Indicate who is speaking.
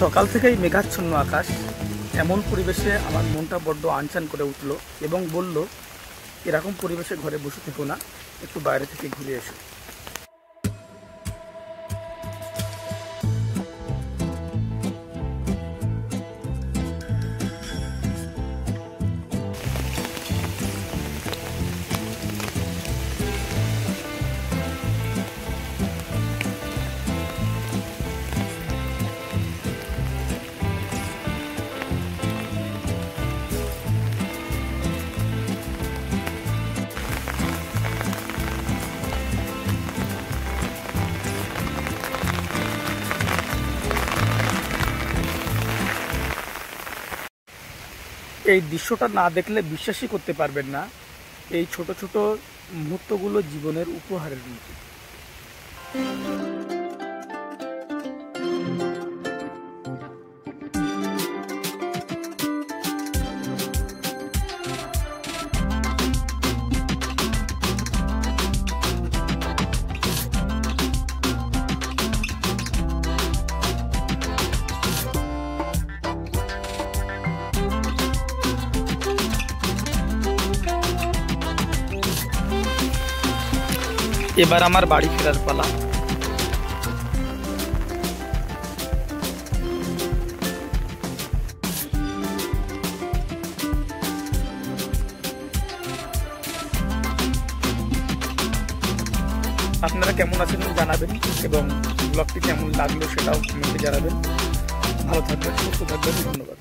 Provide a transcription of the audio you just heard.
Speaker 1: সকাল থেকেই মেঘাচ্ছন্ন আকাশ, এমন পরিবেশে আমার মনটা বড্ড আনচান করে উঠল এবং বলল, এরকম পরিবেশে ঘরে বসে থেকো না, একটু বাইরে থেকে ঘুরে এসো। এই দৃশ্যটা না দেখলে বিশ্বাসই করতে পারবেন না, এই ছোট ছোট মুহূর্তগুলো জীবনের উপহারের মতো। এবার আমার বাড়ি ফেরার পালা। আপনারা কেমন আছেন জানাবেন এবং ব্লগটি কেমন লাগলো সেটাও কমেন্টে জানাবেন। ভালো থাকবেন, সুস্থ থাকবেন, ধন্যবাদ।